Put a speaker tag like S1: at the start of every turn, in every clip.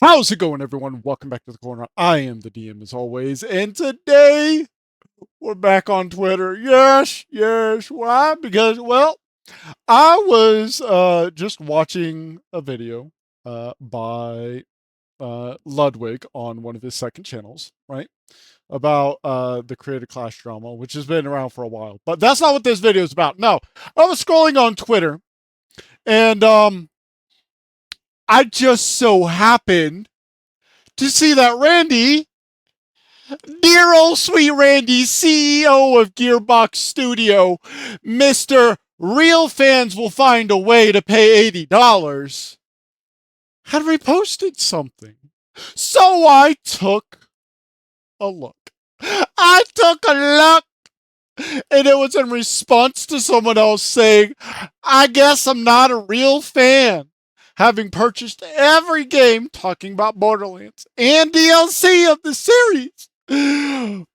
S1: How's it going, everyone? Welcome back to the corner. I am the DM as always, and today we're back on Twitter. Yes. Why? Because, well, I was just watching a video by Ludwig on one of his second channels, right? About the creative class drama, which has been around for a while. But that's not what this video is about. No, I was scrolling on Twitter, and I just so happened to see that Randy, dear old sweet Randy, CEO of Gearbox Studio, Mr. Real Fans Will Find a Way to Pay $80, had reposted something. So I took a look. And it was in response to someone else saying, I guess I'm not a real fan, having purchased every game talking about Borderlands and DLC of the series.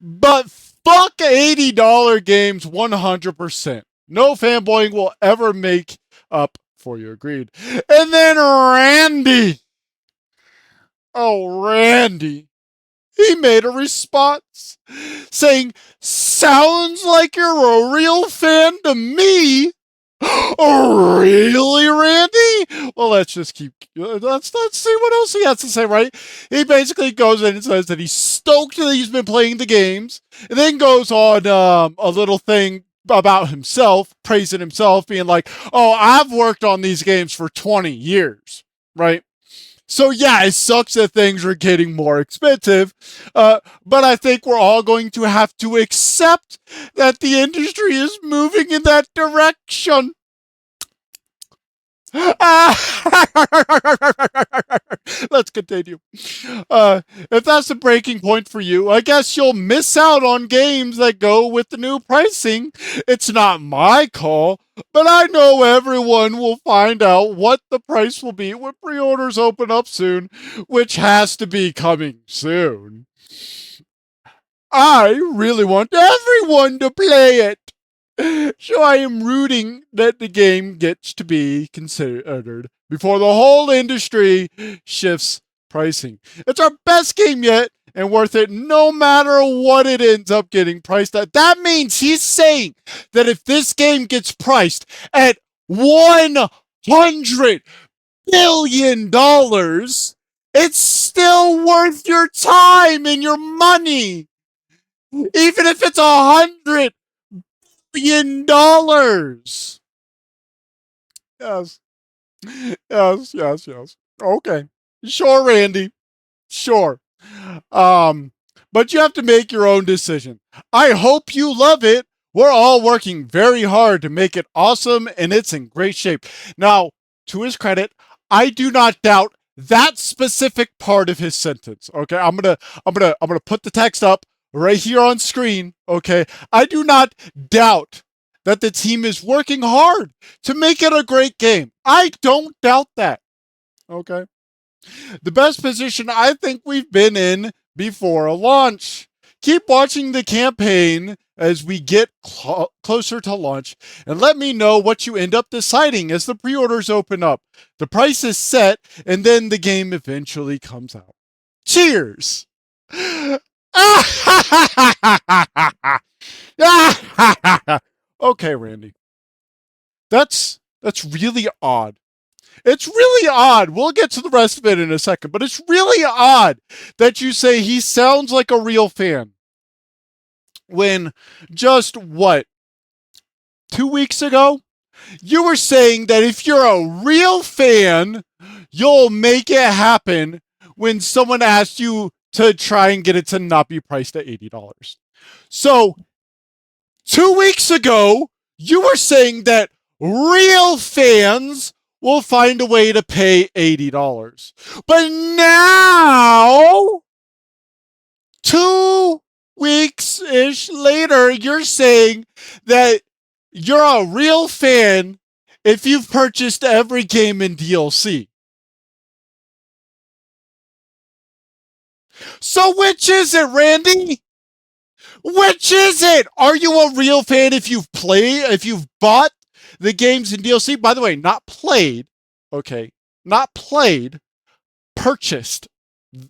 S1: But fuck $80 games 100%. No fanboying will ever make up for you. Agreed. And then Randy, he made a response saying, sounds like you're a real fan to me. Really, Randy? Well, let's just keep. Let's see what else he has to say. Right? He basically goes in and says that he's stoked that he's been playing the games, and then goes on a little thing about himself, praising himself, being like, "Oh, I've worked on these games for 20 years." Right? So yeah, it sucks that things are getting more expensive, but I think we're all going to have to accept that the industry is moving in that direction. Let's continue. If that's the breaking point for you, I guess you'll miss out on games that go with the new pricing. It's not my call, but I know everyone will find out what the price will be when pre-orders open up soon, which has to be coming soon. I really want everyone to play it. So I am rooting that the game gets to be considered before the whole industry shifts pricing. It's our best game yet and worth it no matter what it ends up getting priced at. That means he's saying that if this game gets priced at $100 billion, it's still worth your time and your money. Even if it's $100 billion. Yes. Yes. Okay. Sure, Randy. Sure. But you have to make your own decision. I hope you love it. We're all working very hard to make it awesome, and it's in great shape. Now, to his credit, I do not doubt that specific part of his sentence. Okay, I'm gonna put the text up right here on screen. Okay, I do not doubt that the team is working hard to make it a great game. I don't doubt that. Okay. The best position I think we've been in before a launch. Keep watching the campaign as we get closer to launch, and let me know what you end up deciding as the pre-orders open up. The price is set, and then the game eventually comes out. Cheers! Okay, Randy. That's really odd. It's really odd. We'll get to the rest of it in a second, but it's really odd that you say he sounds like a real fan when just what, 2 weeks ago, you were saying that if you're a real fan, you'll make it happen when someone asks you to try and get it to not be priced at $80. So 2 weeks ago, you were saying that real fans will find a way to pay $80. But now, 2 weeks-ish later, you're saying that you're a real fan if you've purchased every game in DLC. So which is it, Randy? Which is it? Are you a real fan if you've bought the games in DLC? By the way, not played, okay? Not played, purchased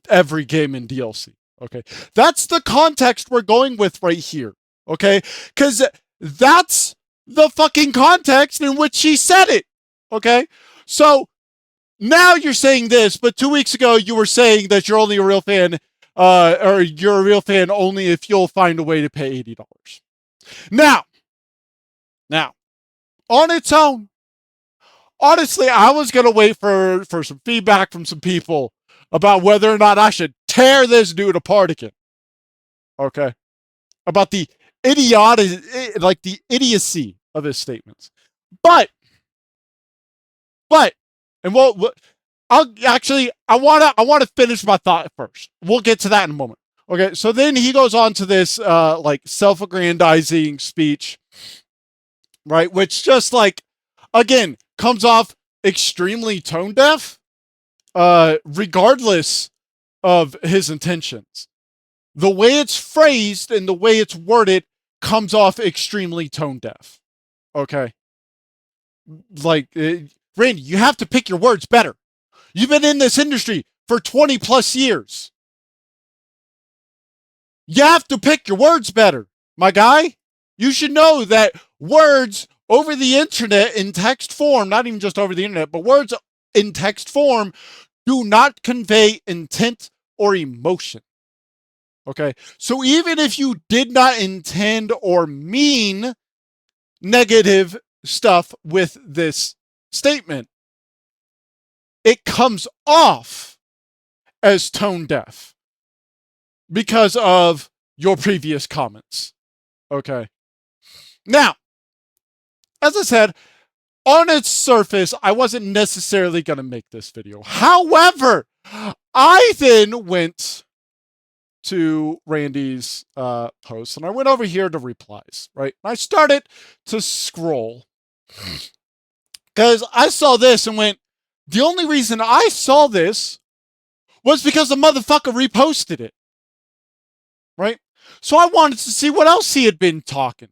S1: every game in DLC. Okay. That's the context we're going with right here. Okay. Because that's the fucking context in which she said it. Okay. So now you're saying this, but 2 weeks ago you were saying that you're only a real fan, or you're a real fan only if you'll find a way to pay $80. Now, on its own, honestly, I was gonna wait for some feedback from some people about whether or not I should tear this dude apart again. Okay, about the the idiocy of his statements, but, and I wanna finish my thought first. We'll get to that in a moment. Okay, so then he goes on to this like self-aggrandizing speech, right? Which just like, again, comes off extremely tone deaf, regardless of his intentions. The way it's phrased and the way it's worded comes off extremely tone deaf. Okay, like Randy, you have to pick your words better. You've been in this industry for 20 plus years. You have to pick your words better, my guy. You should know that words over the internet in text form, not even just over the internet, but words in text form do not convey intent or emotion. Okay? So even if you did not intend or mean negative stuff with this statement, it comes off as tone deaf because of your previous comments. Okay. Now, as I said, on its surface, I wasn't necessarily going to make this video. However, I then went to Randy's post and I went over here to replies, right? I started to scroll because I saw this and went, the only reason I saw this was because the motherfucker reposted it, right? So I wanted to see what else he had been talking.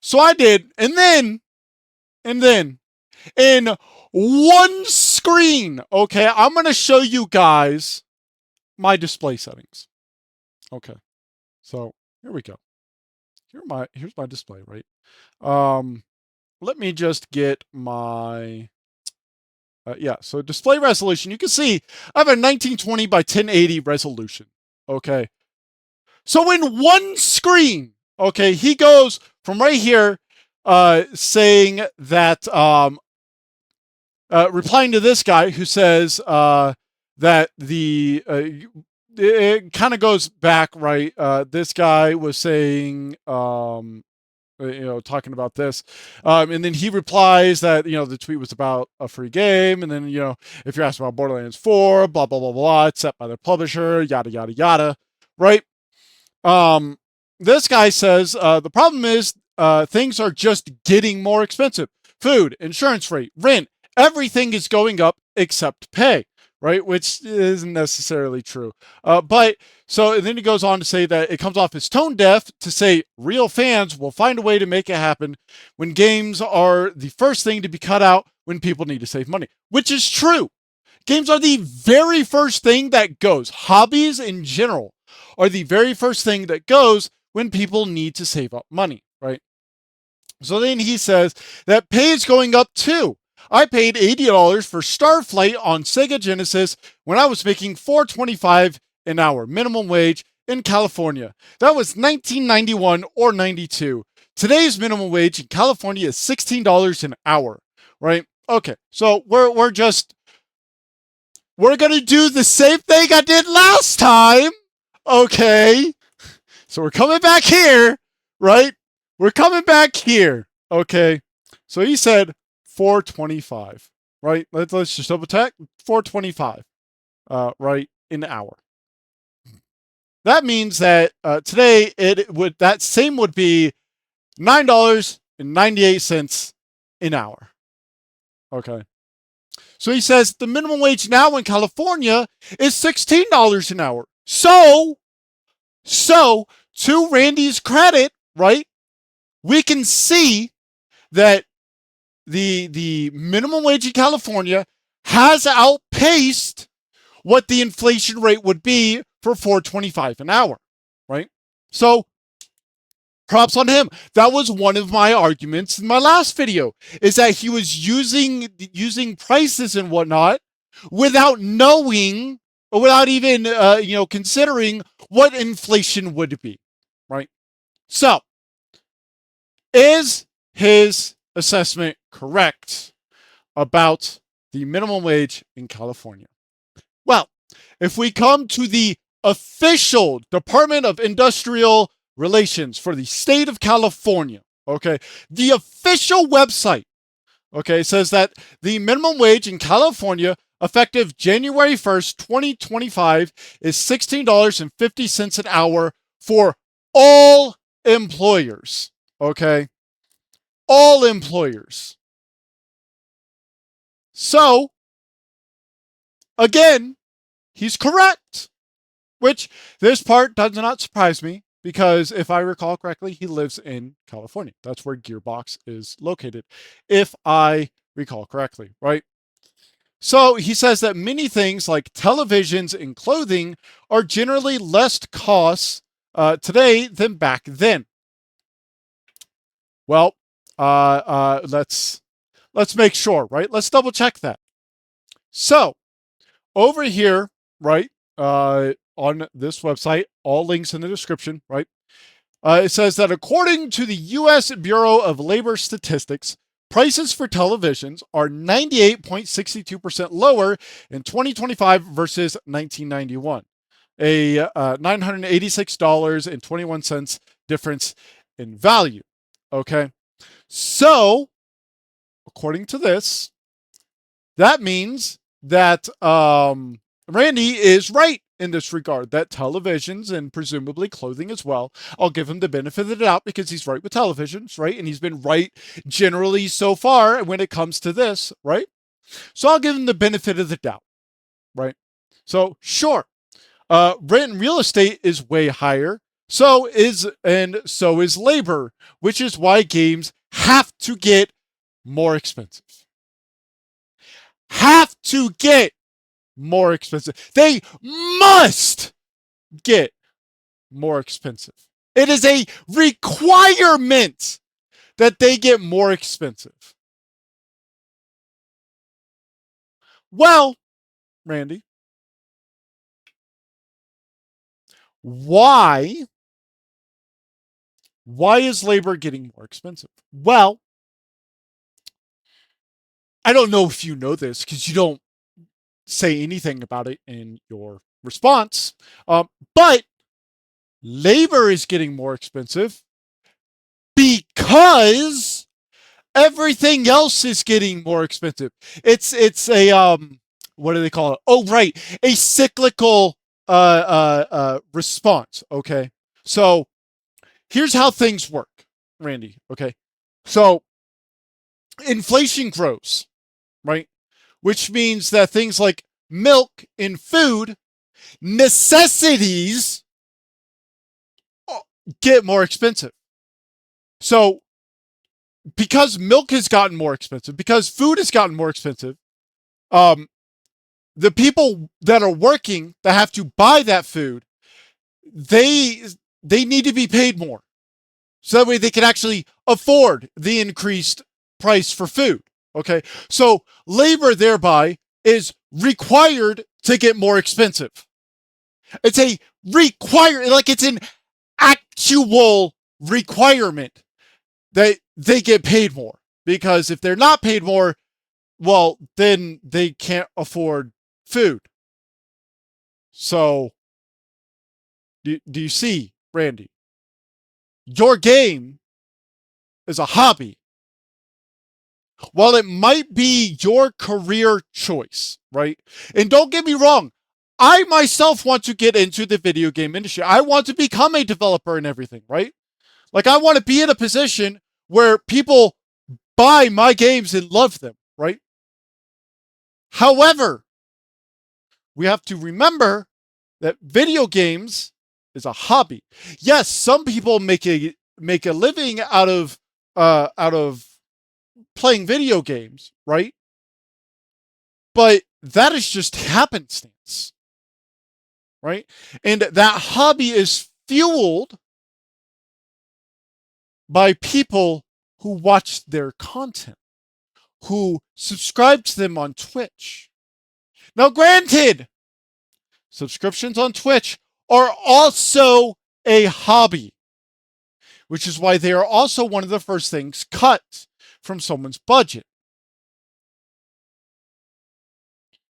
S1: So I did, and then in one screen, okay, I'm gonna show you guys my display settings. Okay, so here we go. Here's my display, right? Let me just get my yeah. So display resolution. You can see I have a 1920 by 1080 resolution. Okay, so in one screen, okay, he goes from right here, saying that replying to this guy who says that it kind of goes back, right? This guy was saying, talking about this, and then he replies that the tweet was about a free game, and then if you're asking about Borderlands 4, blah blah blah blah, it's set by the publisher, yada yada yada, right? This guy says the problem is things are just getting more expensive. Food, insurance rate, rent, everything is going up except pay, right? Which isn't necessarily true. But so and then he goes on to say that it comes off as tone deaf to say real fans will find a way to make it happen when games are the first thing to be cut out when people need to save money, which is true. Games are the very first thing that goes. Hobbies in general are the very first thing that goes when people need to save up money, right? So then he says that pay is going up too. I paid $80 for Starflight on Sega Genesis when I was making $4.25 an hour minimum wage in California. That was 1991 or 92. Today's minimum wage in California is $16 an hour, right? Okay, so we're gonna do the same thing I did last time. Okay, so we're coming back here, right? We're coming back here. Okay, so he said 425, right? Let's just double check. 425, right, an hour. That means that today that same would be $9.98 an hour. Okay. So he says the minimum wage now in California is $16 an hour. So to Randy's credit, right? We can see that the minimum wage in California has outpaced what the inflation rate would be for $4.25 an hour, right? So props on him. That was one of my arguments in my last video, is that he was using prices and whatnot without knowing or without even considering what inflation would be, right? So, is his assessment correct about the minimum wage in California? Well, if we come to the official Department of Industrial Relations for the state of California, okay, the official website, okay, says that the minimum wage in California effective January 1st, 2025 is $16.50 an hour for all employers, okay? All employers. So, again, he's correct, which this part does not surprise me because if I recall correctly, he lives in California. That's where Gearbox is located, if I recall correctly, right? So he says that many things like televisions and clothing are generally less costs today than back then. Well, let's make sure, right? Let's double check that. So over here, right, on this website, all links in the description, right? It says that according to the U.S. Bureau of Labor Statistics, prices for televisions are 98.62% lower in 2025 versus 1991, a $986.21 difference in value. Okay, so according to this, that means that Randy is right in this regard, that televisions and presumably clothing as well. I'll give him the benefit of the doubt because he's right with televisions, right? And he's been right generally so far when it comes to this, right? So I'll give him the benefit of the doubt, right? So sure, rent and real estate is way higher. So is labor, which is why games have to get more expensive. Have to get more expensive. They must get more expensive. It is a requirement that they get more expensive. Well, Randy, why is labor getting more expensive? Well, I don't know if you know this because you don't say anything about it in your response, but labor is getting more expensive because everything else is getting more expensive. It's a what do they call it? Oh, right, a cyclical response. Okay, so here's how things work, Randy. Okay, so inflation grows, right? Which means that things like milk and food, necessities, get more expensive. So because milk has gotten more expensive, because food has gotten more expensive, the people that are working that have to buy that food, they need to be paid more. So that way they can actually afford the increased price for food. Okay. So labor thereby is required to get more expensive. It's a it's an actual requirement that they get paid more. Because if they're not paid more, well, then they can't afford food. So, do you see, Randy? Your game is a hobby. While it might be your career choice, right? And don't get me wrong, I myself want to get into the video game industry. I want to become a developer and everything, right? Like, I want to be in a position where people buy my games and love them, right? However, we have to remember that video games is a hobby. Yes, some people make a living out of playing video games, right? But that is just happenstance, right? And that hobby is fueled by people who watch their content, who subscribe to them on Twitch. Now, granted, subscriptions on Twitch are also a hobby, which is why they are also one of the first things cut from someone's budget.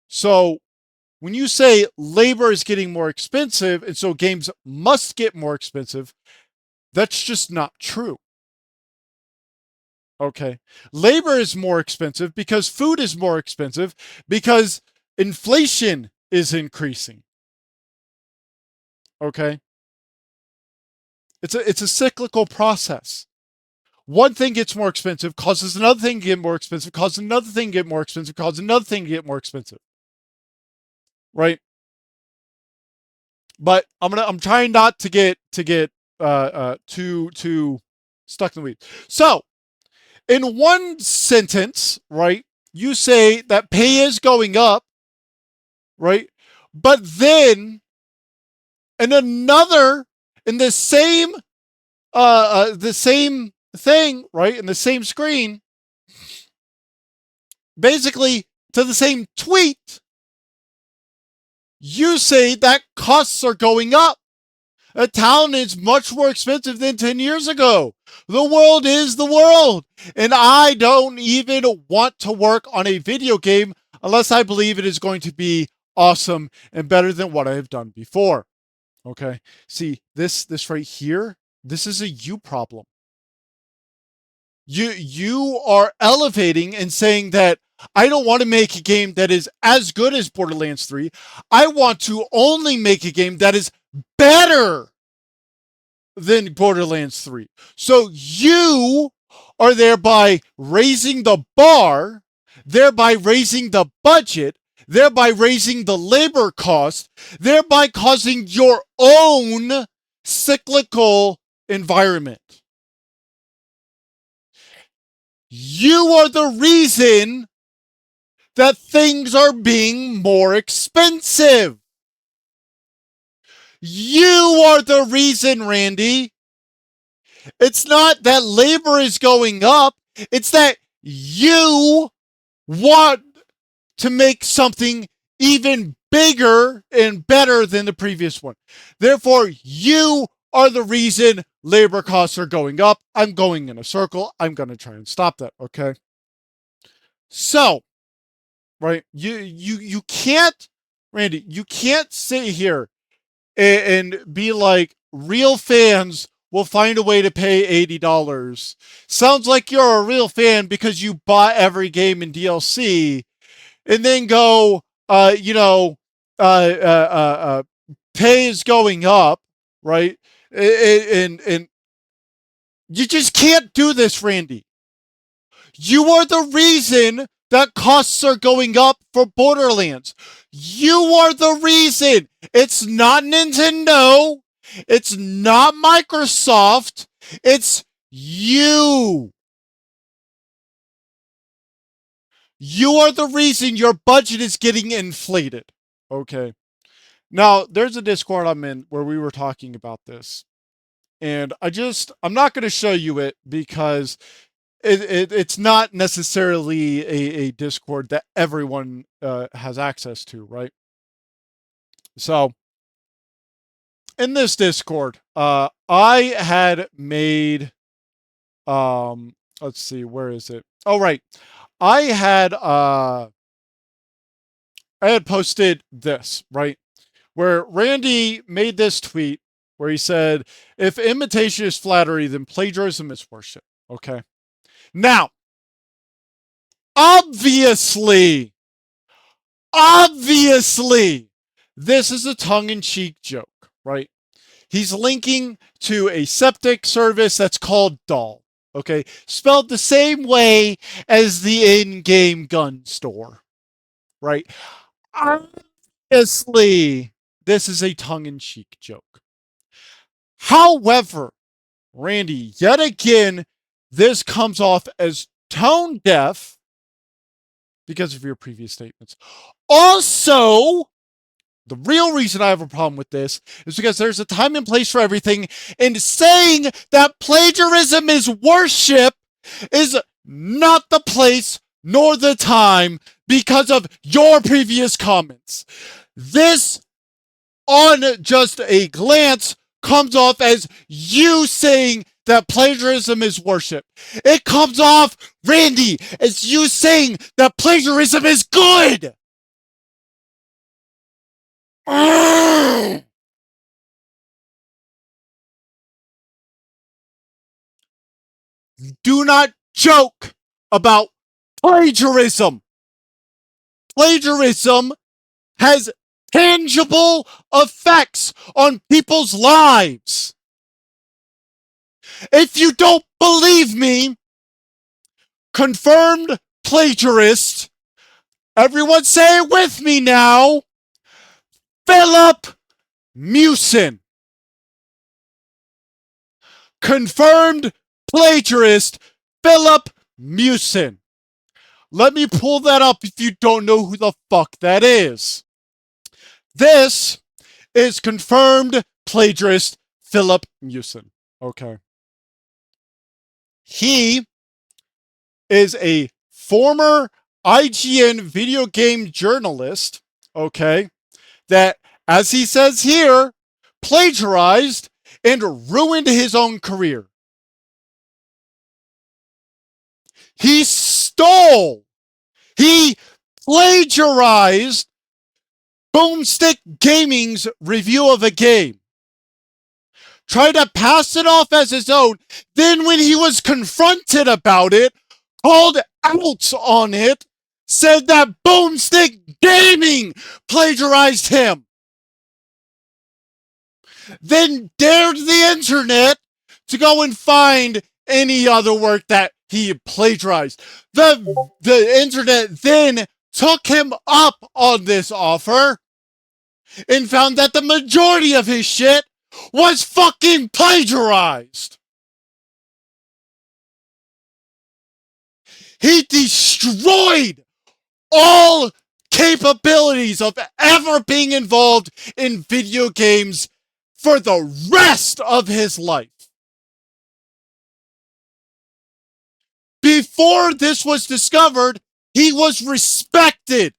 S1: So when you say labor is getting more expensive and so games must get more expensive, that's just not true. Okay. Labor is more expensive because food is more expensive because inflation is increasing. Okay. It's a cyclical process. One thing gets more expensive, causes another thing to get more expensive, causes another thing to get more expensive, causes another thing to get more expensive. Right? But I'm trying not to get too stuck in the weeds. So, in one sentence, right, you say that pay is going up, right? But then in another, in the same thing, right, in the same screen, basically to the same tweet, you say that costs are going up. A town is much more expensive than 10 years ago. The world is the world. And I don't even want to work on a video game unless I believe it is going to be awesome and better than what I have done before. Okay. See, this right here, this is a you problem. You are elevating and saying that I don't want to make a game that is as good as Borderlands 3. I want to only make a game that is better than Borderlands 3. So you are thereby raising the bar, thereby raising the budget, thereby raising the labor cost, thereby causing your own cyclical environment. You are the reason that things are being more expensive. You are the reason, Randy. It's not that labor is going up. It's that you want to make something even bigger and better than the previous one. Therefore, you are the reason labor costs are going up. I'm going in a circle. I'm going to try and stop that, okay? So, right, you can't, Randy, you can't sit here and be like, real fans will find a way to pay $80. Sounds like you're a real fan because you bought every game in DLC, and then go, pay is going up, right? And you just can't do this, Randy. You are the reason that costs are going up for Borderlands. You are the reason. It's not Nintendo. It's not Microsoft. It's you. You are the reason your budget is getting inflated. Okay. Now, there's a Discord I'm in where we were talking about this. And I'm not going to show you it because it's not necessarily a Discord that everyone has access to, right? So, in this Discord, I had made, let's see, where is it? Oh, right. I had posted this, right? Where Randy made this tweet where he said, if imitation is flattery, then plagiarism is worship. Okay. Now, obviously, this is a tongue-in-cheek joke, right? He's linking to a septic service that's called Doll. Okay. Spelled the same way as the in-game gun store, right? Obviously, this is a tongue-in-cheek joke. However, Randy, yet again, this comes off as tone deaf because of your previous statements. Also, the real reason I have a problem with this is because there's a time and place for everything, and saying that plagiarism is worship is not the place nor the time because of your previous comments. This, on just a glance, comes off as you saying that plagiarism is worship. It comes off, Randy, as you saying that plagiarism is good. Do not joke about plagiarism. Plagiarism has tangible effects on people's lives. If you don't believe me, confirmed plagiarist, everyone say it with me now, Philip Mewson. Confirmed plagiarist, Philip Mewson. Let me pull that up if you don't know who the fuck that is. This is confirmed plagiarist Philip Mewson. Okay. He is a former IGN video game journalist, okay, that, as he says here, plagiarized and ruined his own career. He stole, he plagiarized Boomstick Gaming's review of a game. Tried to pass it off as his own. Then when he was confronted about it, called out on it, said that Boomstick Gaming plagiarized him. Then dared the internet to go and find any other work that he plagiarized. The internet then took him up on this offer and found that the majority of his shit was fucking plagiarized. He destroyed all capabilities of ever being involved in video games for the rest of his life. Before this was discovered, he was respected.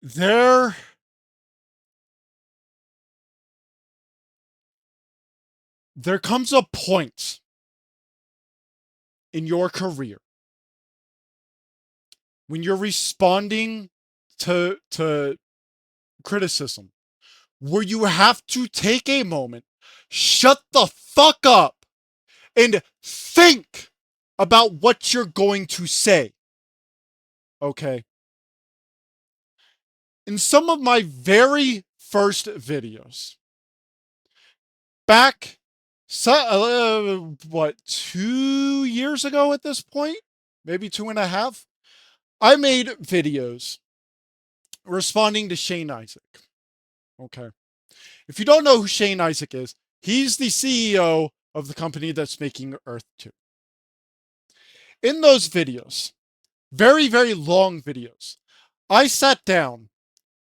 S1: There comes a point in your career when you're responding to criticism where you have to take a moment, shut the fuck up, and think about what you're going to say. Okay? In some of my very first videos, back, 2 years ago at this point? Maybe 2.5? I made videos responding to Shane Isaac. Okay. If you don't know who Shane Isaac is, he's the CEO of the company that's making Earth 2. In those videos, very, very long videos, I sat down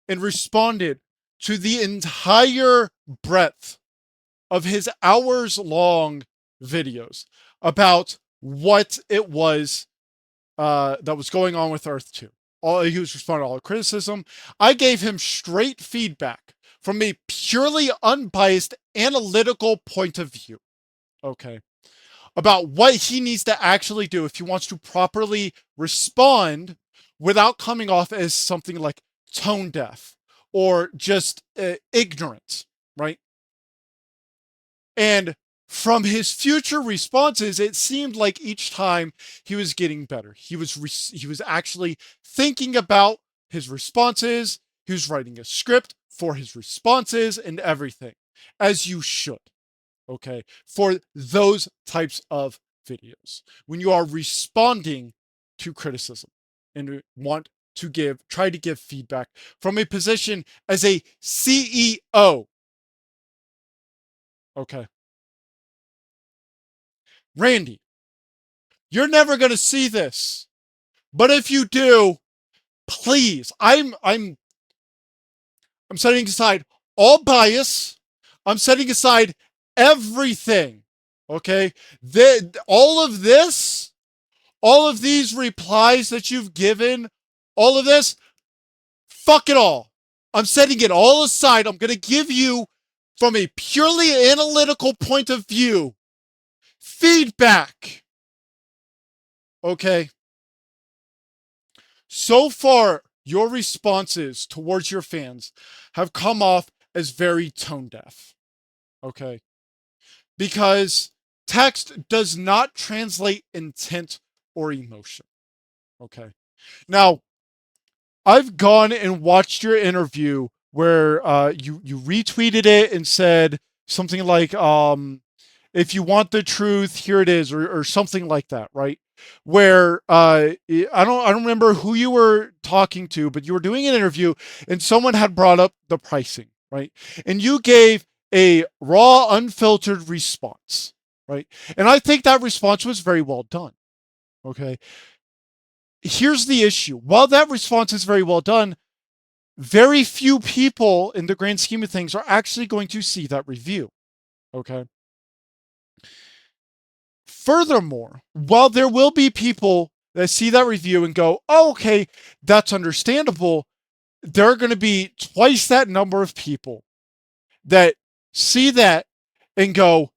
S1: and responded to the entire breadth of his hours-long videos about what it was that was going on with Earth 2. He was responding to all the criticism. I gave him straight feedback from a purely unbiased analytical point of view. Okay. About what he needs to actually do if he wants to properly respond without coming off as something like tone deaf or just ignorant, right? And from his future responses, it seemed like each time he was getting better. He was actually thinking about his responses. He was writing a script for his responses and everything, as you should. Okay, for those types of videos when you are responding to criticism and try to give feedback from a position as a CEO. Okay. Randy, you're never going to see this. But if you do, please, I'm setting aside all bias. I'm setting aside everything. Okay? All of this, all of these replies that you've given, all of this, fuck it all. I'm setting it all aside. I'm going to give you, from a purely analytical point of view, feedback. Okay? So far, your responses towards your fans have come off as very tone deaf. Okay? Because text does not translate intent or emotion. Okay? Now, I've gone and watched your interview where you retweeted it and said something like, if you want the truth, here it is, or something like that, right? Where I don't remember who you were talking to, but you were doing an interview and someone had brought up the pricing, right? And you gave a raw, unfiltered response, right? And I think that response was very well done. Okay. Here's the issue. While that response is very well done, very few people in the grand scheme of things are actually going to see that review. Okay. Furthermore, while there will be people that see that review and go, oh, okay, that's understandable, there are going to be twice that number of people that see that and go,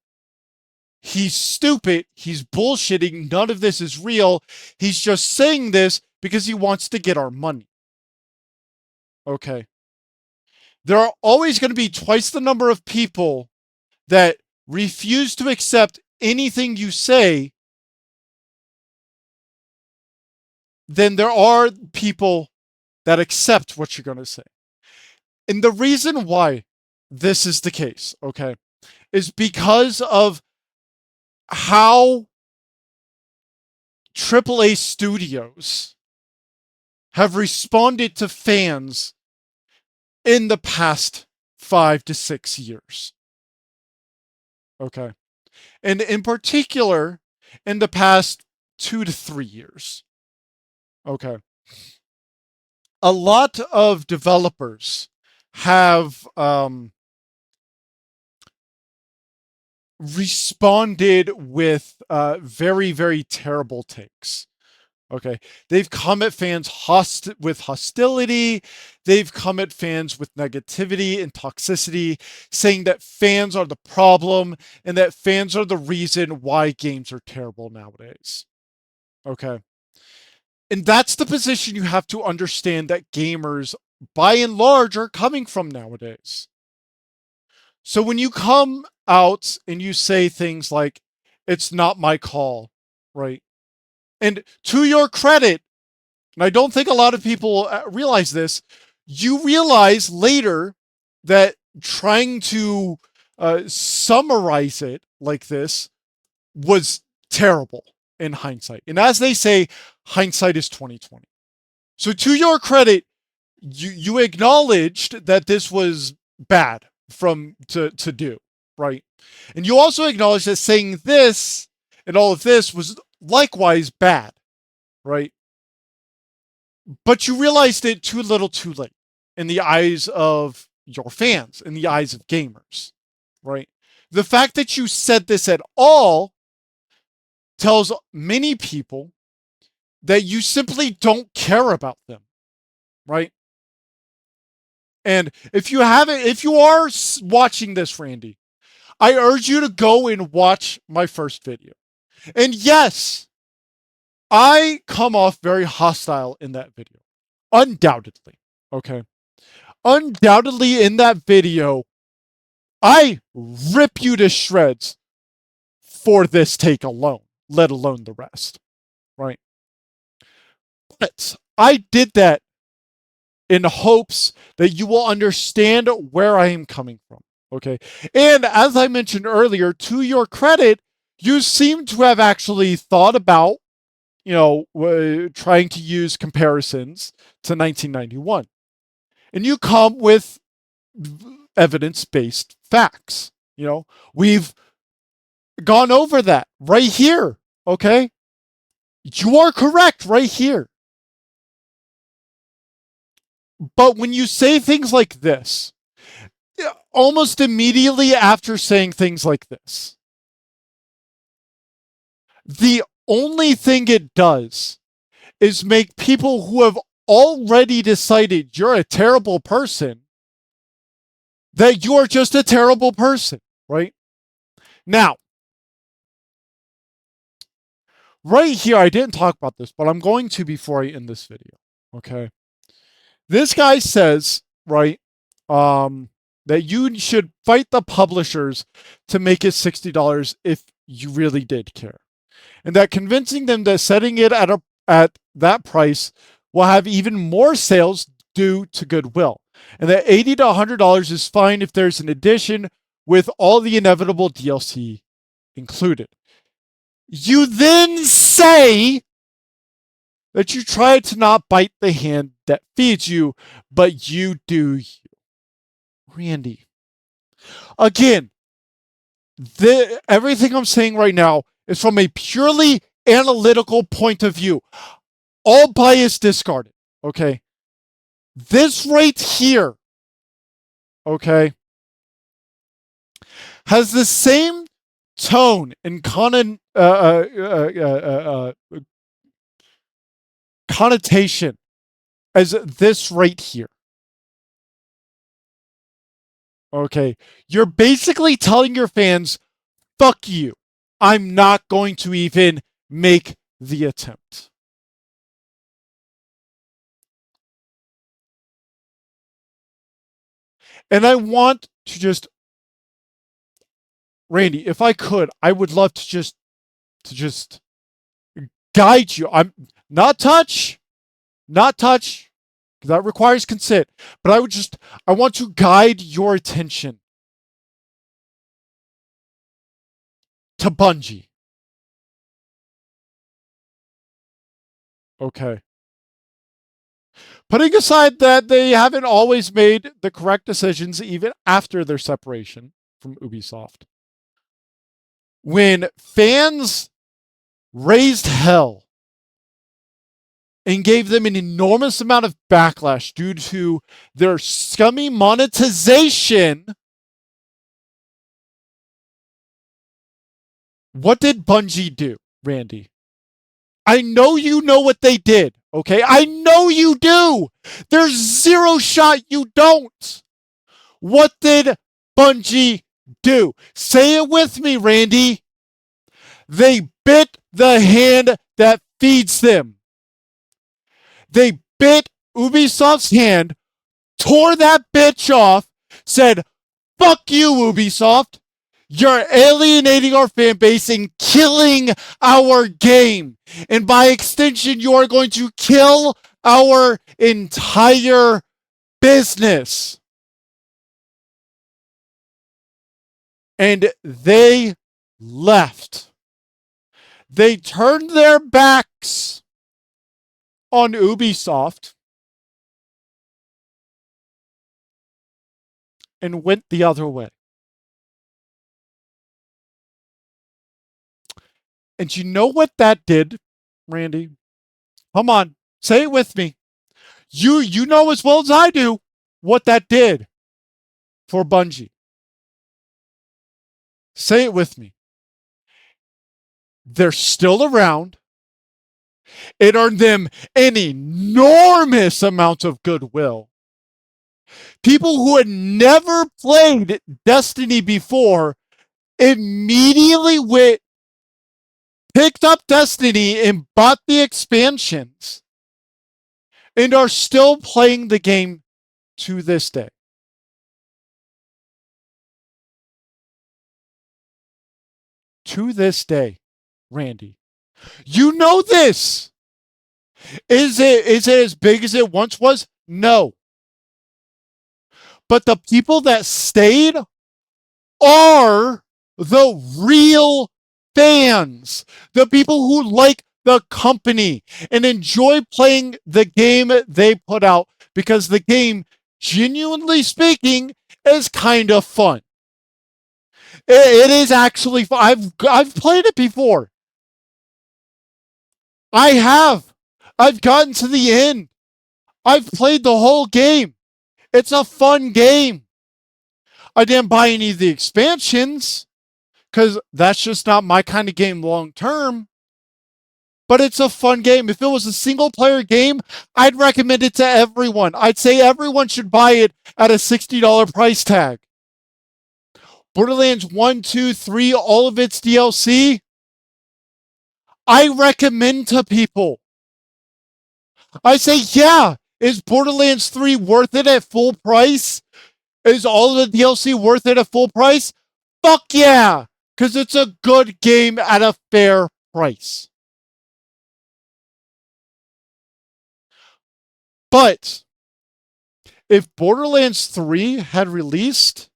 S1: he's stupid, he's bullshitting, none of this is real, he's just saying this because he wants to get our money. Okay. There are always going to be twice the number of people that refuse to accept anything you say than there are people that accept what you're going to say. And the reason why this is the case, okay, is because of how AAA studios have responded to fans in the past 5 to 6 years. Okay. And in particular, in the past 2 to 3 years. Okay. A lot of developers have responded with very, very terrible takes. Okay. They've come at fans with hostility. They've come at fans with negativity and toxicity, saying that fans are the problem and that fans are the reason why games are terrible nowadays. Okay. And that's the position you have to understand that gamers, by and large, are coming from nowadays. So when you come out and you say things like, it's not my call, right? And to your credit, and I don't think a lot of people realize this, you realize later that trying to summarize it like this was terrible in hindsight. And as they say, hindsight is 2020. So to your credit, you acknowledged that this was bad to do, right? And you also acknowledged that saying this and all of this was likewise bad, right? But you realized it too little too late in the eyes of your fans, in the eyes of gamers, right? The fact that you said this at all tells many people that you simply don't care about them, right? And if you are watching this, Randy, I urge you to go and watch my first video. And yes, I come off very hostile in that video. Undoubtedly. Okay. Undoubtedly in that video, I rip you to shreds for this take alone, let alone the rest. Right? But I did that in hopes that you will understand where I am coming from. Okay. And as I mentioned earlier, to your credit, you seem to have actually thought about trying to use comparisons to 1991. And you come with evidence-based facts. We've gone over that right here, okay? You are correct right here. But when you say things like this, almost immediately after saying things like this, the only thing it does is make people who have already decided you're a terrible person, that you're just a terrible person, right? Now, right here, I didn't talk about this, but I'm going to before I end this video, okay? This guy says, right, that you should fight the publishers to make it $60 if you really did care. And that convincing them that setting it at that price will have even more sales due to goodwill. And that $80 to $100 is fine if there's an edition with all the inevitable DLC included. You then say that you try to not bite the hand that feeds you, but you do you. Randy. Again, everything I'm saying right now is from a purely analytical point of view. All bias discarded, okay? This right here, okay, has the same tone and connotation as this right here. Okay, you're basically telling your fans, fuck you. I'm not going to even make the attempt. And I want to just, Randy, if I could, I would love to just guide you. I'm not touch, because that requires consent. But I want to guide your attention to Bungie. Okay. Putting aside that they haven't always made the correct decisions even after their separation from Ubisoft. When fans raised hell and gave them an enormous amount of backlash due to their scummy monetization, what did Bungie do, Randy? I know you know what they did, okay? I know you do. There's zero shot you don't. What did Bungie do? Say it with me, Randy. They bit the hand that feeds them. They bit Ubisoft's hand, tore that bitch off, said, fuck you, Ubisoft. You're alienating our fan base and killing our game. And by extension, you are going to kill our entire business. And they left. They turned their backs on Ubisoft and went the other way. And you know what that did, Randy? Come on, say it with me. You know as well as I do what that did for Bungie. Say it with me. They're still around. It earned them an enormous amount of goodwill. People who had never played Destiny before immediately picked up Destiny and bought the expansions and are still playing the game to this day. To this day, Randy. You know this. Is it as big as it once was? No. But the people that stayed are the real fans. The people who like the company and enjoy playing the game they put out, because the game, genuinely speaking, is kind of fun. It is actually fun. I've played it before. I have. I've gotten to the end. I've played the whole game. It's a fun game. I didn't buy any of the expansions because that's just not my kind of game long term. But it's a fun game. If it was a single player game, I'd recommend it to everyone. I'd say everyone should buy it at a $60 price tag. Borderlands 1, 2, 3, all of its DLC, I recommend to people. I say, yeah, is Borderlands 3 worth it at full price? Is all of the DLC worth it at full price? Fuck yeah, because it's a good game at a fair price. But if Borderlands 3 had released,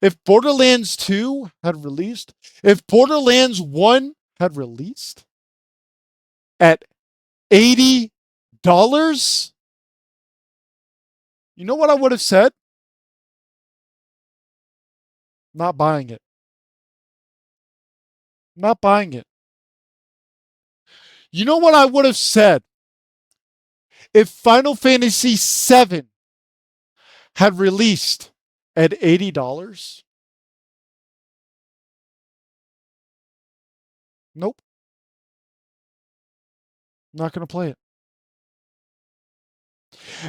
S1: if Borderlands 2 had released, if Borderlands 1 had released at $80, you know what I would have said? Not buying it. Not buying it. You know what I would have said? If Final Fantasy VII had released at $80, nope. Not going to play it.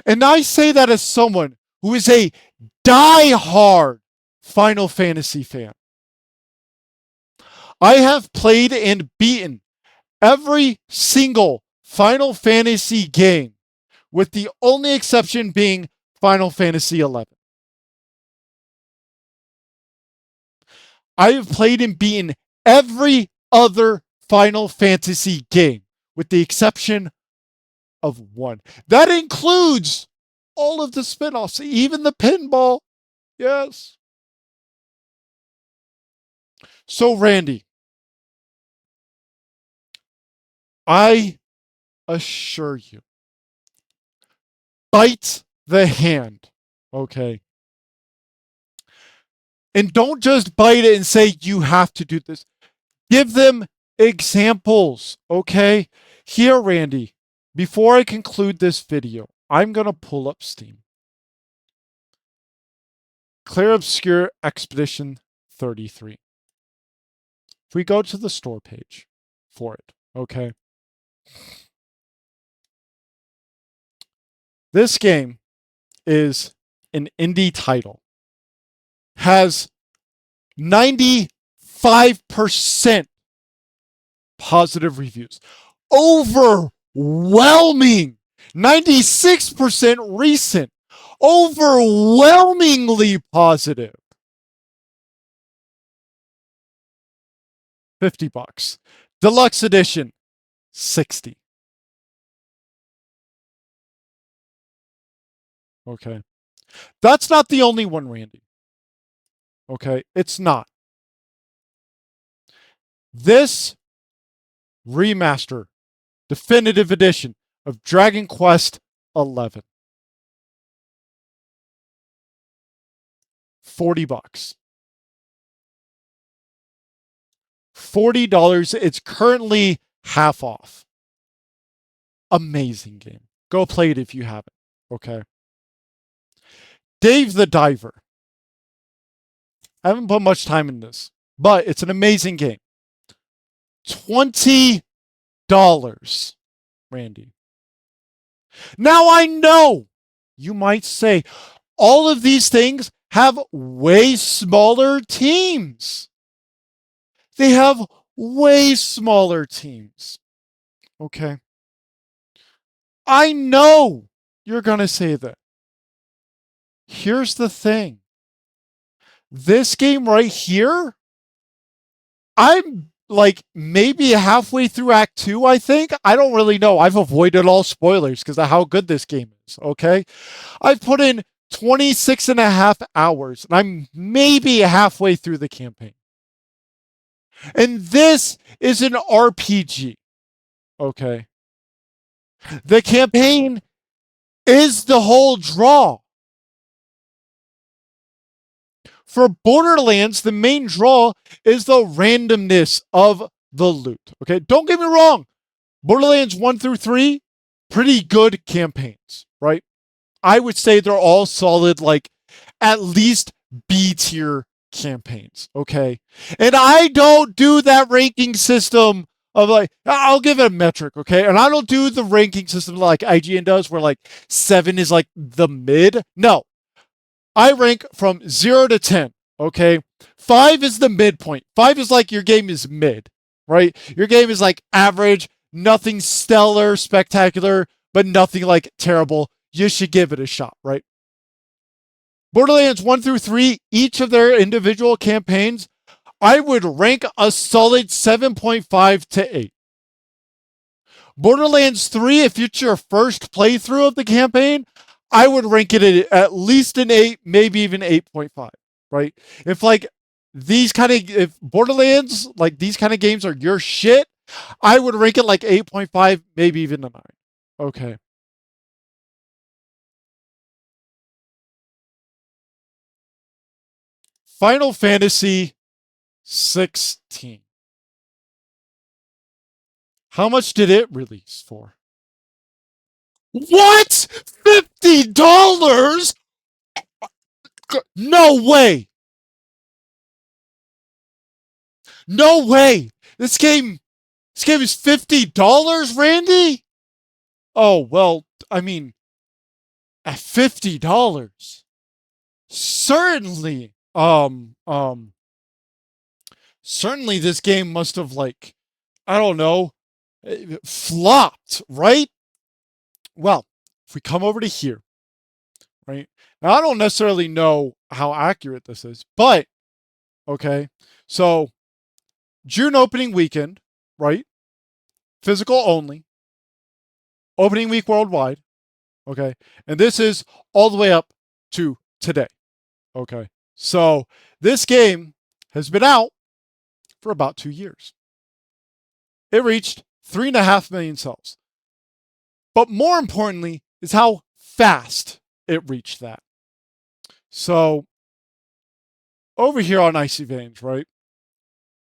S1: And I say that as someone who is a die-hard Final Fantasy fan. I have played and beaten every single Final Fantasy game, with the only exception being Final Fantasy XI. I have played and beaten every other Final Fantasy game, with the exception of one. That includes all of the spin-offs, even the pinball. Yes. So, Randy, I assure you, bite the hand, okay? And don't just bite it and say, you have to do this. Give them examples, okay? Here, Randy, before I conclude this video, I'm going to pull up Steam. Clair Obscur Expedition 33. If we go to the store page for it, okay? This game is an indie title. Has 95% positive reviews. Overwhelming. 96% recent. Overwhelmingly positive. $50. Deluxe edition, 60. Okay. That's not the only one, Randy. Okay, it's not. This remaster, definitive edition of Dragon Quest XI. $40. $40. It's currently half off. Amazing game. Go play it if you haven't. Okay. Dave the Diver. I haven't put much time in this, but it's an amazing game. $20, Randy. Now I know you might say all of these things have way smaller teams. They have way smaller teams. Okay. I know you're going to say that. Here's the thing. This game right here, I'm like maybe halfway through Act 2, I think. I don't really know. I've avoided all spoilers because of how good this game is, okay? I've put in 26 and a half hours, and I'm maybe halfway through the campaign. And this is an RPG. Okay. The campaign is the whole draw. For Borderlands, the main draw is the randomness of the loot. Okay, don't get me wrong. Borderlands 1 through 3, pretty good campaigns, right? I would say they're all solid, like at least B tier campaigns, okay? And I don't do that ranking system of like, I'll give it a metric, okay? And I don't do the ranking system like IGN does, where like 7 is like the mid. No, I rank from 0 to 10, okay? 5 is the midpoint. 5 is like your game is mid, right? Your game is like average, nothing stellar, spectacular, but nothing like terrible. You should give it a shot, right? Borderlands 1 through 3, each of their individual campaigns, I would rank a solid 7.5 to 8. Borderlands 3, if it's your first playthrough of the campaign, I would rank it at least an 8, maybe even 8.5, right? If like these kind of, if Borderlands, like these kind of games are your shit, I would rank it like 8.5, maybe even a 9. Okay. Final Fantasy 16. How much did it release for? What? $50? No way. No way. This game is $50, Randy? Oh, well, I mean, at $50. Certainly. Certainly this game must have like, I don't know, flopped, right? Well, if we come over to here, right? Now, I don't necessarily know how accurate this is, but okay. So, June opening weekend, right? Physical only. Opening week worldwide. Okay. And this is all the way up to today. Okay. So, this game has been out for about 2 years. It reached 3.5 million sales. But more importantly, is how fast it reached that. So, over here on Icy Veins, right?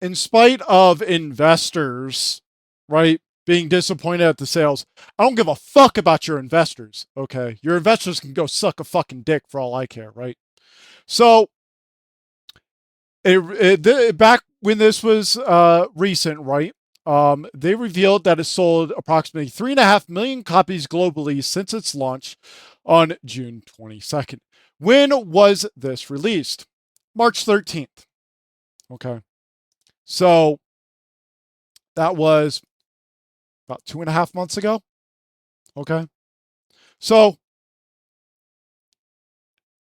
S1: In spite of investors, right, being disappointed at the sales, I don't give a fuck about your investors, okay? Your investors can go suck a fucking dick for all I care, right? So, back when this was recent, right? They revealed that it sold approximately 3.5 million copies globally since its launch on June 22nd. When was this released? March 13th. Okay. So that was about 2.5 months ago. Okay. So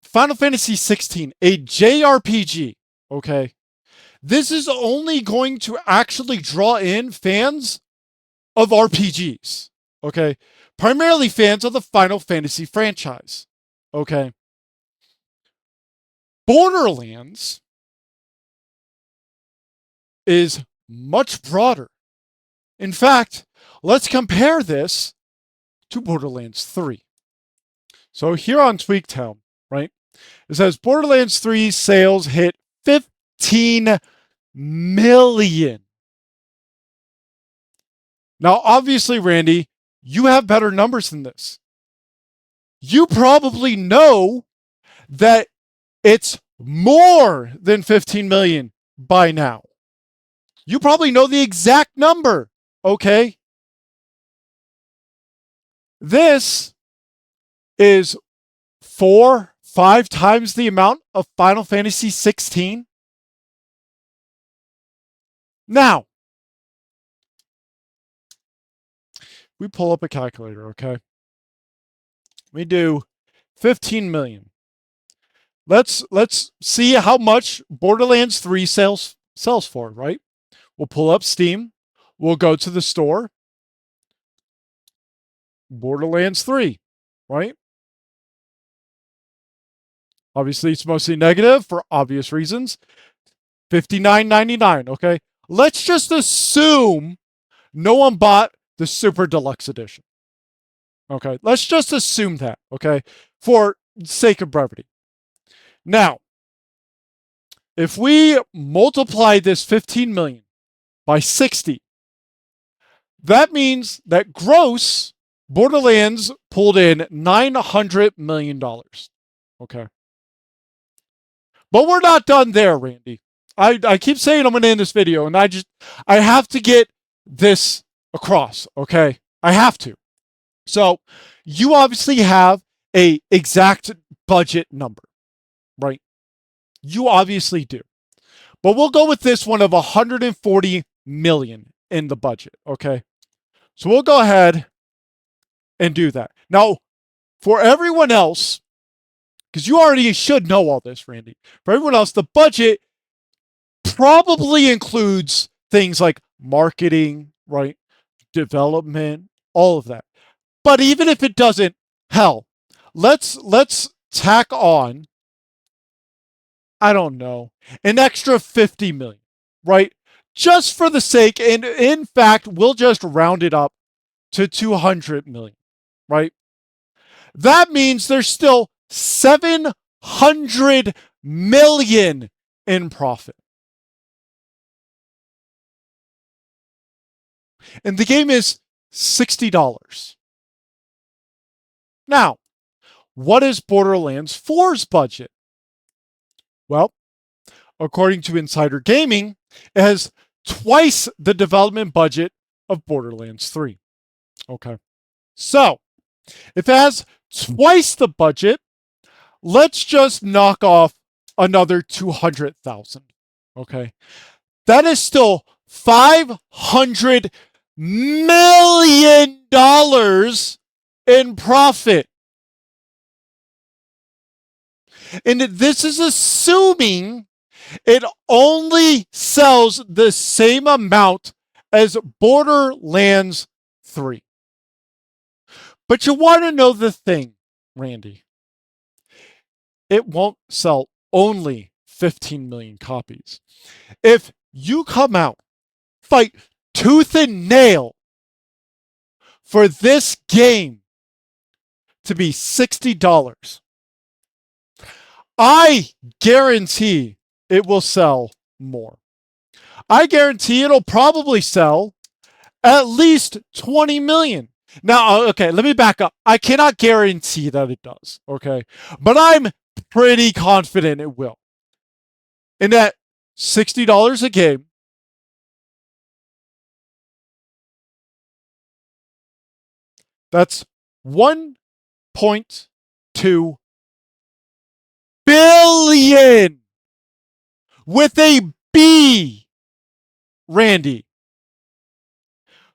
S1: Final Fantasy 16, a JRPG. Okay. This is only going to actually draw in fans of RPGs. Okay. Primarily fans of the Final Fantasy franchise. Okay. Borderlands is much broader. In fact, let's compare this to Borderlands 3. So here on Tweaktown, right, it says Borderlands 3 sales hit 15 million. Now, obviously, Randy, you have better numbers than this. You probably know that it's more than 15 million by now. You probably know the exact number, okay? This is 4-5 times the amount of Final Fantasy 16. Now, we pull up a calculator, okay? We do 15 million. Let's see how much Borderlands 3 sells for, right? We'll pull up Steam. We'll go to the store. Borderlands 3, right? Obviously, it's mostly negative for obvious reasons. $59.99, okay? Let's just assume no one bought the Super Deluxe Edition. Okay, let's just assume that, okay, for sake of brevity. Now, if we multiply this 15 million by 60, that means that gross Borderlands pulled in $900 million. Okay. But we're not done there, Randy. I keep saying I'm going to end this video, and I have to get this across, okay? I have to. So, you obviously have a exact budget number, right? You obviously do. But we'll go with this one of 140 million in the budget, okay? So we'll go ahead and do that. Now, for everyone else, because you already should know all this, Randy. For everyone else, the budget probably includes things like marketing, right? Development, all of that. But even if it doesn't, hell, let's tack on, I don't know, an extra 50 million, right? Just for the sake, and in fact, we'll just round it up to 200 million, right? That means there's still 700 million in profit. And the game is $60. Now, what is Borderlands 4's budget? Well, according to Insider Gaming, it has twice the development budget of Borderlands 3. Okay. So, if it has twice the budget, let's just knock off another 200,000. Okay. That is still $500 million in profit. And this is assuming it only sells the same amount as Borderlands 3. But you want to know the thing, Randy. It won't sell only 15 million copies. If you come out, fight tooth and nail for this game to be $60, I guarantee it will sell more. I guarantee it'll probably sell at least 20 million. Now, okay, let me back up. I cannot guarantee that it does, okay? But I'm pretty confident it will. And at $60 a game, that's 1.2 billion with a B, Randy.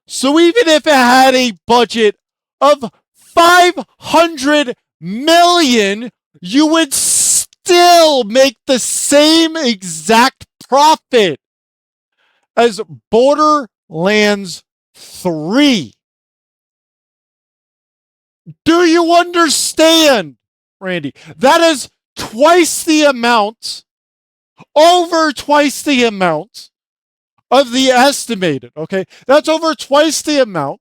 S1: So even if it had a budget of 500 million, you would still make the same exact profit as Borderlands 3. Do you understand, Randy? That is twice the amount, over twice the amount of the estimated, okay? That's over twice the amount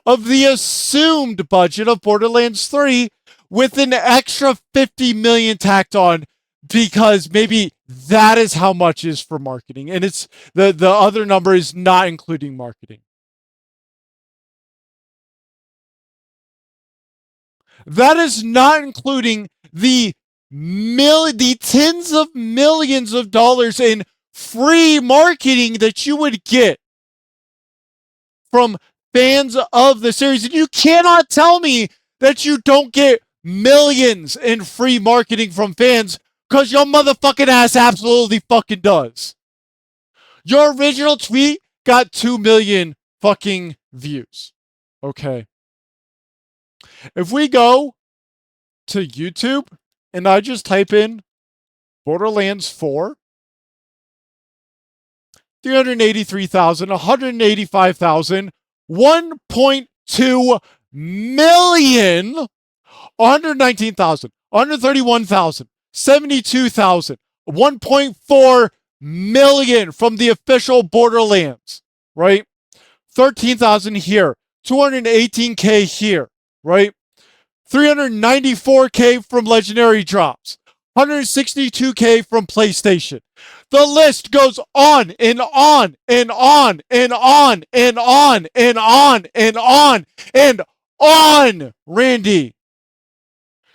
S1: of the assumed budget of Borderlands 3 with an extra 50 million tacked on because maybe that is how much is for marketing. And it's the other number is not including marketing. That is not including the tens of millions of dollars in free marketing that you would get from fans of the series. And you cannot tell me that you don't get millions in free marketing from fans, because your motherfucking ass absolutely fucking does. Your original tweet got 2 million fucking views. Okay. If we go to YouTube and I just type in Borderlands 4, 383,000, 185,000, 1.2 million, 119,000, 131,000, 72,000, 1.4 million from the official Borderlands, right? 13,000 here, 218K here, right? 394K from legendary drops, 162K from PlayStation. The list goes on and on and on and on and on and on and on and on, Randy.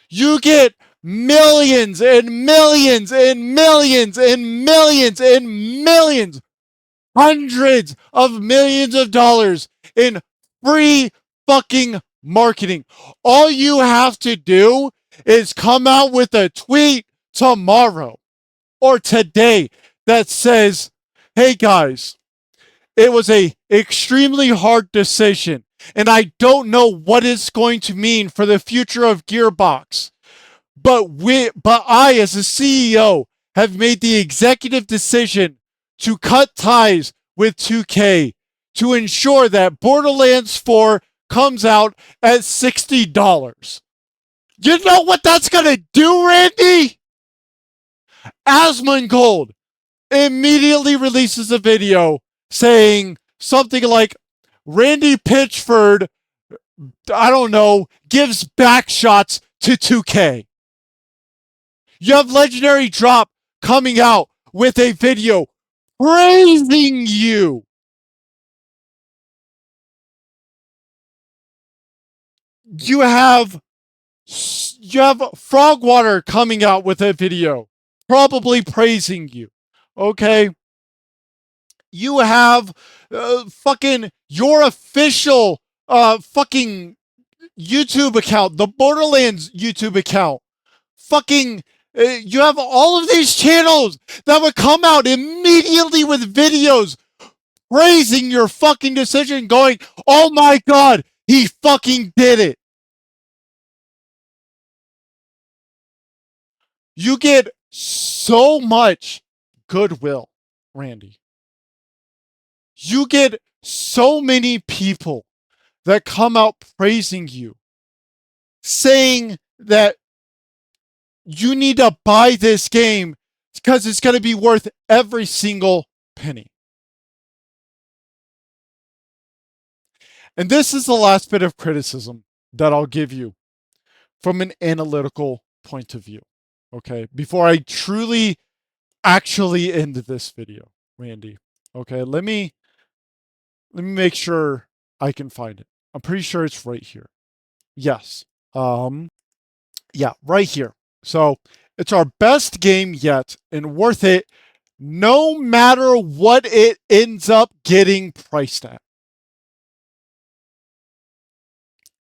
S1: You get millions and millions and millions and millions and millions, hundreds of millions of dollars in free fucking marketing. All you have to do is come out with a tweet tomorrow or today that says, hey guys, it was a extremely hard decision and I don't know what it's going to mean for the future of Gearbox. But I, as a CEO, have made the executive decision to cut ties with 2K to ensure that Borderlands 4 comes out at $60. You know what that's gonna do, Randy? Asmongold immediately releases a video saying something like, Randy Pitchford, I don't know, gives back shots to 2K. You have Legendary Drop coming out with a video praising you. You have Frogwater coming out with a video probably praising you. Okay? You have fucking your official fucking YouTube account, the Borderlands YouTube account. Fucking you have all of these channels that would come out immediately with videos praising your fucking decision, going, oh my god, he fucking did it. You get so much goodwill, Randy. You get so many people that come out praising you, saying that you need to buy this game because it's going to be worth every single penny. And this is the last bit of criticism that I'll give you from an analytical point of view. Okay, before I truly actually end this video, Randy. Okay, let me make sure I can find it. I'm pretty sure it's right here. Yes. Yeah, right here. So, it's our best game yet and worth it no matter what it ends up getting priced at.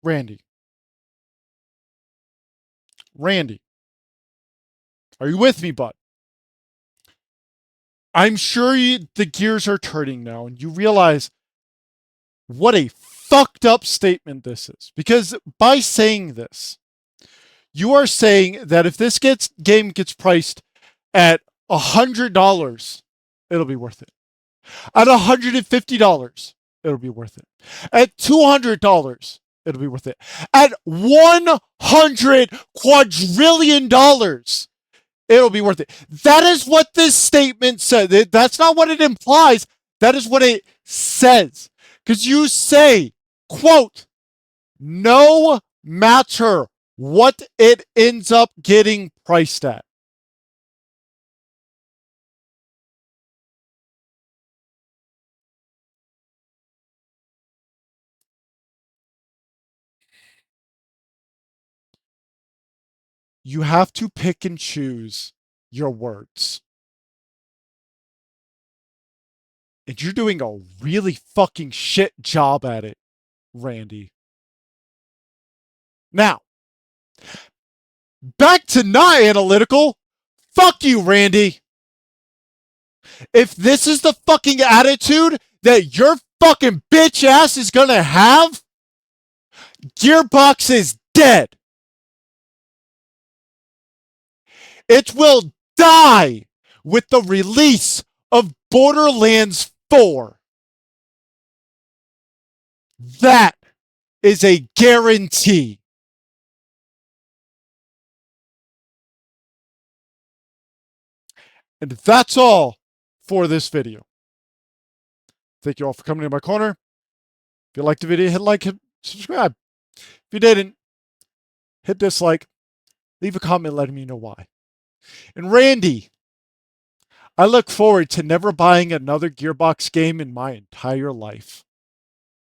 S1: Randy. Randy. Are you with me, bud? I'm sure the gears are turning now and you realize what a fucked up statement this is. Because by saying this, you are saying that if this game gets priced at $100, it'll be worth it. At $150, it'll be worth it. At $200, it'll be worth it. At $100 quadrillion, it'll be worth it. That is what this statement says. That's not what it implies. That is what it says. Because you say, quote, no matter what it ends up getting priced at. You have to pick and choose your words. And you're doing a really fucking shit job at it, Randy. Now, back to not analytical. Fuck you, Randy. If this is the fucking attitude that your fucking bitch ass is gonna have, Gearbox is dead. It will die with the release of Borderlands 4. That is a guarantee. And that's all for this video. Thank you all for coming to my corner. If you liked the video, hit like, hit subscribe. If you didn't, hit dislike. Leave a comment letting me know why. And Randy, I look forward to never buying another Gearbox game in my entire life.